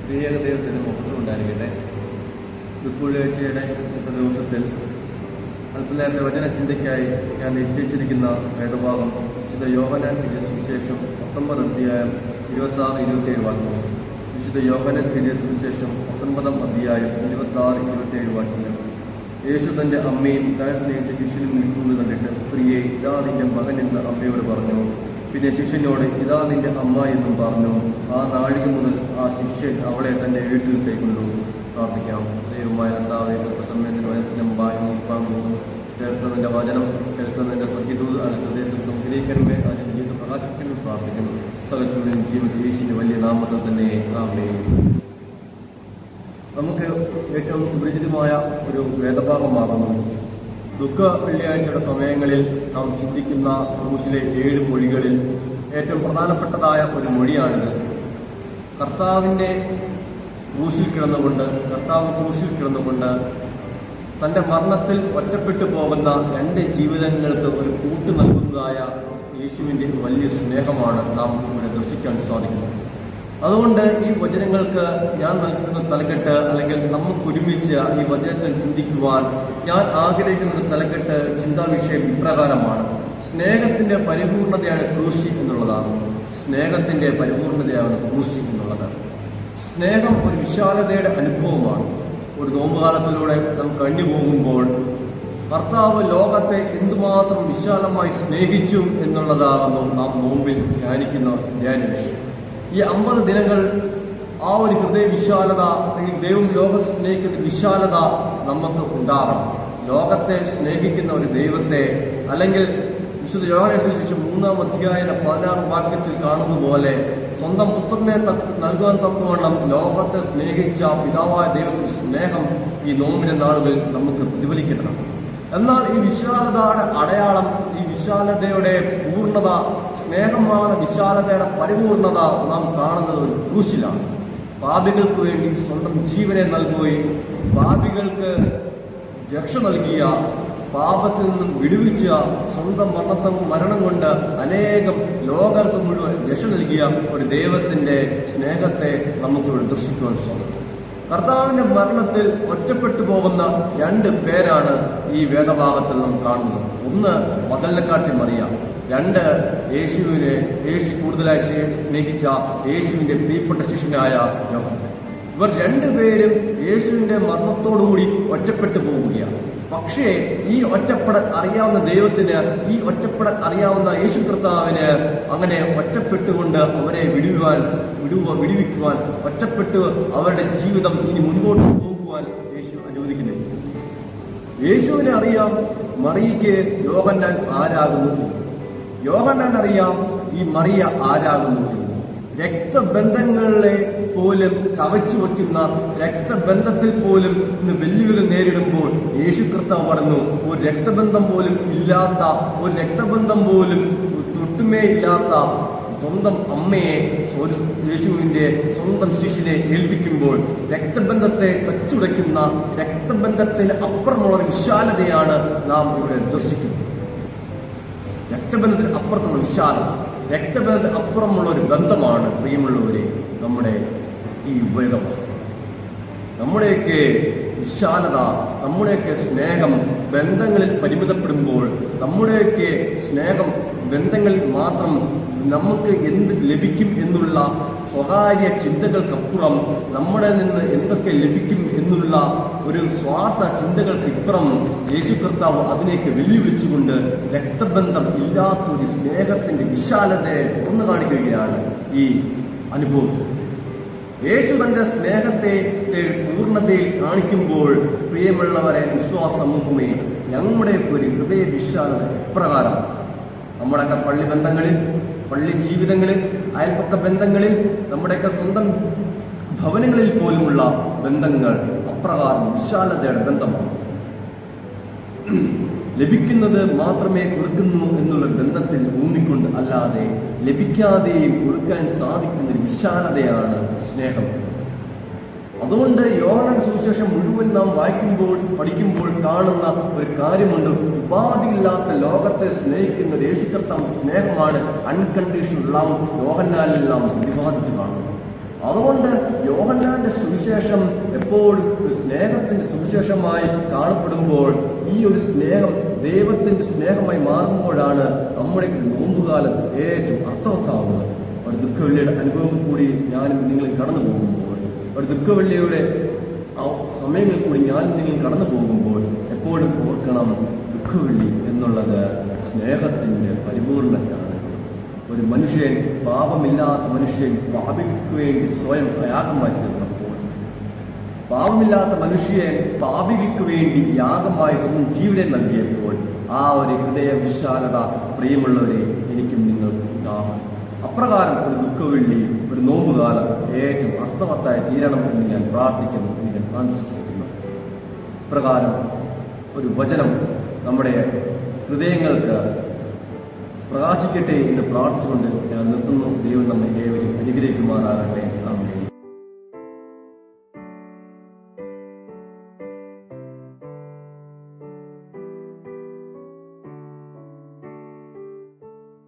പ്രിയ ദൈവത്തിന് മുഖത്തുണ്ടായിരിക്കട്ടെ. ദുഃഖവെള്ളിയാഴ്ചയുടെ ഇന്നത്തെ ദിവസത്തിൽ അല്പനേരത്തെ വചനചിന്തയ്ക്കായി ഞാൻ നിശ്ചയിച്ചിരിക്കുന്ന വേദഭാഗം വിശുദ്ധ യോഹന്നാൻ എഴുതിയ സുവിശേഷം 19 അധ്യായം 26-27 വാക്യങ്ങൾ. വിശുദ്ധ യോഹന്നാൻ എഴുതിയ സുവിശേഷം 19 അധ്യായം 26-27 വാക്യങ്ങൾ. യേശു തൻ്റെ അമ്മയും താൻ സ്നേഹിച്ച ശിഷ്യനും നിൽക്കുന്നത് കണ്ടിട്ട്, സ്ത്രീയെ, ഇതാ നിന്റെ മകൻ എന്ന് അമ്മയോട് പറഞ്ഞു. പിന്നെ ശിഷ്യനോട്, ഇതാ നിന്റെ അമ്മ എന്നും പറഞ്ഞു. ആ നാഴിക മുതൽ ആ ശിഷ്യൻ അവളെ തൻ്റെ വീട്ടിൽ കൈക്കൊണ്ടു. പ്രാർത്ഥിക്കാം. ദൈവമായ കർത്താവേ, സമയത്തിന് വചനത്തിന് മുമ്പായി നീക്കാൻ പോകുന്നു. കേൾക്കുന്നതിൻ്റെ വചനം, കേൾക്കുന്നതിൻ്റെ സ്വർഗ്ഗദൂത് ഹൃദയത്തിൽ സംഗ്രഹിക്കണമേ, അതിന് ജീവിതം പ്രകാശിക്കണം പ്രാർത്ഥിക്കുന്നു. സകലത്തിലും ജീവിത യേശുവിൻ്റെ വലിയ നാമത്തിൽ തന്നെ ആമേൻ. നമുക്ക് ഏറ്റവും സുപരിചിതമായ ഒരു വേദഭാഗമാകുന്നു. ദുഃഖ വെള്ളിയാഴ്ചയുടെ സമയങ്ങളിൽ നാം ചിന്തിക്കുന്ന ക്രൂശിലെ 7 മൊഴികളിൽ ഏറ്റവും പ്രധാനപ്പെട്ടതായ ഒരു മൊഴിയാണിത്. കർത്താവ് ക്രൂശിൽ കിടന്നുകൊണ്ട് തൻ്റെ മരണത്തിൽ ഒറ്റപ്പെട്ടു പോകുന്ന 2 ജീവിതങ്ങൾക്ക് ഒരു കൂട്ട് നൽകുന്നതായ യേശുവിൻ്റെ വലിയ സ്നേഹമാണ് നാം ഇവിടെ ദർശിക്കാൻ സാധിക്കുന്നത്. അതുകൊണ്ട് ഈ വചനങ്ങൾക്ക് ഞാൻ നൽകുന്ന തലക്കെട്ട്, അല്ലെങ്കിൽ നമുക്കൊരുമിച്ച് ഈ വചനത്തിൽ ചിന്തിക്കുവാൻ ഞാൻ ആഗ്രഹിക്കുന്ന ഒരു തലക്കെട്ട്, ചിന്താവിഷയം ഇപ്രകാരമാണ്: സ്നേഹത്തിൻ്റെ പരിപൂർണതയാണ് ക്രൂശി എന്നുള്ളതാണ്. സ്നേഹത്തിൻ്റെ പരിപൂർണതയാണ് ക്രൂശി എന്നുള്ളത്. സ്നേഹം ഒരു വിശാലതയുടെ അനുഭവമാണ്. ഒരു നോമ്പുകാലത്തിലൂടെ നാം കഴിഞ്ഞു പോകുമ്പോൾ കർത്താവ് ലോകത്തെ എന്തുമാത്രം വിശാലമായി സ്നേഹിച്ചു എന്നുള്ളതാകുന്നു നാം നോമ്പിൽ ധ്യാനിക്കുന്ന ധ്യാന വിഷയം. ഈ 50 ദിനങ്ങൾ ആ ഒരു ഹൃദയ വിശാലത, അല്ലെങ്കിൽ ദൈവം ലോകത്തെ സ്നേഹിക്കുന്ന വിശാലത നമുക്ക് ഉണ്ടാകണം. ലോകത്തെ സ്നേഹിക്കുന്ന ഒരു ദൈവത്തെ, അല്ലെങ്കിൽ വിശുദ്ധ യോഹന്നാൻ സുവിശേഷം 3-ാം അധ്യായം 16 വാക്യത്തിൽ കാണുന്നത് പോലെ സ്വന്തം പുത്രനെ നൽകുവാൻ തക്കവണ്ണം ലോകത്തെ സ്നേഹിച്ച പിതാവായ ദൈവത്തിന്റെ സ്നേഹം ഈ നോമ്പിന്റെ നാളുകളിൽ നമുക്ക് പ്രതിഫലിക്കണം. എന്നാൽ ഈ വിശാലതയുടെ അടയാളം, ഈ വിശാലതയുടെ പൂർണ്ണത, സ്നേഹമാണ് വിശാലതയുടെ പരിപൂർണത നാം കാണുന്നത് ഒരു ക്രൂശിലാണ്. പാപികൾക്ക് വേണ്ടി സ്വന്തം ജീവനെ നൽകുകയും പാപികൾക്ക് രക്ഷ നൽകിയ, പാപത്തിൽ നിന്നും വിടുവിച്ച, സ്വന്തം മരണം കൊണ്ട് അനേകം ലോകർക്ക് മുഴുവൻ രക്ഷ നൽകിയ ഒരു ദൈവത്തിന്റെ സ്നേഹത്തെ നമുക്കിവിടെ ദർശിക്കുവാൻ സാധിക്കും. കർത്താവിന്റെ മരണത്തിൽ ഒറ്റപ്പെട്ടു പോകുന്ന 2 പേരാണ് ഈ വേദഭാഗത്തിൽ നാം കാണുന്നത്. ഒന്ന് മഗ്ദലക്കാരത്തി മറിയ, 2 യേശു കൂടുതലായി സ്നേഹിച്ച യേശുവിന്റെ പ്രിയപ്പെട്ട ശിഷ്യനായ യോഹന്നാൻ. ഇവർ 2 പേരും യേശുവിന്റെ മരണത്തോടുകൂടി ഒറ്റപ്പെട്ടു പോവുകയാണ്. പക്ഷേ ഈ ഒറ്റപ്പെടൽ അറിയാവുന്ന ദൈവത്തിന്, ഈ ഒറ്റപ്പെടൽ അറിയാവുന്ന യേശു കർത്താവിന് അങ്ങനെ ഒറ്റപ്പെട്ടുകൊണ്ട് അവരെ വിടുവിക്കുവാൻ, ഒറ്റപ്പെട്ട് അവരുടെ ജീവിതം ഇനി മുൻപോട്ട് പോകുവാൻ യേശു അനുവദിക്കുന്നില്ല. യേശുവിനെ അറിയാം മറിയയ്ക്ക് യോഹന്നാൻ ആരാകുന്നു, യോഹന്നാൻ അറിയാം ഈ മറിയ ആരാകുന്നു. രക്തബന്ധങ്ങളെ പോലും കവച്ചു വയ്ക്കുന്ന, രക്തബന്ധത്തിൽ പോലും ഇന്ന് വെല്ലുവിളി നേരിടുമ്പോൾ യേശു കർത്താവ് പറഞ്ഞു, ഒരു രക്തബന്ധം പോലും ഇല്ലാത്ത, ഒരു രക്തബന്ധം പോലും തൊട്ടുമേ ഇല്ലാത്ത സ്വന്തം അമ്മയെ യേശുവിന്റെ സ്വന്തം ശിഷ്യനെ ഏൽപ്പിക്കുമ്പോൾ രക്തബന്ധത്തെ തച്ചുടയ്ക്കുന്ന, രക്തബന്ധത്തിന് അപ്പുറമുള്ള ഒരു വിശാലതയാണ് നാം ഇവിടെ ദർശിക്കുന്നത്. രക്തബന്ധത്തിന് അപ്പുറത്തുള്ള വിശാലത, രക്തബന്ധത്തിന് അപ്പുറമുള്ള ഒരു ബന്ധമാണ് പ്രിയമുള്ളവരെ നമ്മുടെ ഈ വേദഭാഗം. നമ്മുടെയൊക്കെ വിശാലത, നമ്മുടെയൊക്കെ സ്നേഹം ബന്ധങ്ങളിൽ പരിമിതപ്പെടുമ്പോൾ, നമ്മുടെയൊക്കെ സ്നേഹം ബന്ധങ്ങളിൽ മാത്രം നമുക്ക് എന്ത് ലഭിക്കും എന്നുള്ള സ്വകാര്യ ചിന്തകൾക്കപ്പുറം, നമ്മുടെ നിന്ന് എന്തൊക്കെ ലഭിക്കും എന്നുള്ള ഒരു സ്വാർത്ഥ ചിന്തകൾക്കിപ്പുറം യേശു കർത്താവ് അതിലേക്ക് വെല്ലുവിളിച്ചുകൊണ്ട് രക്തബന്ധം ഇല്ലാത്തൊരു സ്നേഹത്തിന്റെ വിശാലതയെ തുറന്നു കാണിക്കുകയാണ് ഈ അനുഭവത്തിൽ. യേശു തന്റെ സ്നേഹത്തെ പൂർണ്ണതയിൽ കാണിക്കുമ്പോൾ, പ്രിയമുള്ളവരെ, വിശ്വാസ സമൂഹമേ, ഞങ്ങളുടെ ഒരു ഹൃദയ വിശാലത എപ്രകാരം നമ്മുടെയൊക്കെ പള്ളി ബന്ധങ്ങളിൽ, പള്ളി ജീവിതങ്ങളിൽ, അയൽപക്ക ബന്ധങ്ങളിൽ, നമ്മുടെയൊക്കെ സ്വന്തം ഭവനങ്ങളിൽ പോലുമുള്ള ബന്ധങ്ങൾ അപ്രകാരം വിശാലതയുടെ ബന്ധമാണ്. ലഭിക്കുന്നത് മാത്രമേ കൊടുക്കുന്നു എന്നുള്ള ബന്ധത്തിൽ ഊന്നിക്കൊണ്ട് അല്ലാതെ ലഭിക്കാതെയും കൊടുക്കാൻ സാധിക്കുന്ന ഒരു വിശാലതയാണ് സ്നേഹം. അതുകൊണ്ട് യോഹന്നാൻ സുവിശേഷം മുഴുവൻ നാം പഠിക്കുമ്പോൾ കാണുന്ന ഒരു കാര്യമുണ്ട്. ഉപാധിയില്ലാത്ത ലോകത്തെ സ്നേഹിക്കുന്ന ഒരു യേശു കർത്താവ് സ്നേഹമാണ് അൺകണ്ടീഷണൽ ലവ് യോഹന്നാനിൽ നാം പ്രതിപാദിച്ചു കാണുന്നത്. അതുകൊണ്ട് യോഹന്നാന്റെ സുവിശേഷം എപ്പോഴും ഒരു സ്നേഹത്തിന്റെ സുവിശേഷമായി കാണപ്പെടുമ്പോൾ, ഈ ഒരു സ്നേഹം ദൈവത്തിന്റെ സ്നേഹമായി മാറുമ്പോഴാണ് നമ്മുടെ നോമ്പുകാലം ഏറ്റവും അർത്ഥവത്താവുന്നത്. ഒരു ദുഃഖവെള്ളിയുടെ അനുഭവം കൂടി ഞാനും നിങ്ങളും കടന്നു പോകുമ്പോൾ, ഒരു ദുഃഖവെള്ളിയുടെ ആ സമയങ്ങളിൽ കൂടി ഞാനും നിങ്ങൾ കടന്നു പോകുമ്പോൾ എപ്പോഴും ഓർക്കണം, ദുഃഖവെള്ളി എന്നുള്ളത് സ്നേഹത്തിന്റെ പരിപൂർണതയാണ്. ഒരു മനുഷ്യൻ, പാപമില്ലാത്ത മനുഷ്യൻ പാപിക്ക് വേണ്ടി സ്വയം യാഗമായി തീർന്നപ്പോൾ, പാപമില്ലാത്ത മനുഷ്യൻ പാപികൾക്ക് വേണ്ടി യാഗമായി സ്വന്തം ജീവനെ നൽകിയപ്പോൾ, ആ ഒരു ഹൃദയ വിശാലത പ്രിയമുള്ളവരെ എനിക്കും നിങ്ങൾക്കും ഉണ്ടാവണം. അപ്രകാരം ഒരു ദുഃഖവെള്ളി, ഒരു നോമ്പുകാലം ഏറ്റവും അർത്ഥവത്തായി തീരണം എന്ന് ഞാൻ പ്രാർത്ഥിക്കുന്നു, ഞാൻ ആശംസിക്കുന്നു. പ്രകാരം ഒരു വചനം നമ്മുടെ ഹൃദയങ്ങൾക്ക് പ്രകാശിക്കട്ടെ എന്ന് പ്രാർത്ഥിച്ചുകൊണ്ട് ഞാൻ നിർത്തുന്നു. ദൈവം നമ്മെ ഏവരും അനുഗ്രഹിക്കുമാറാകട്ടെ.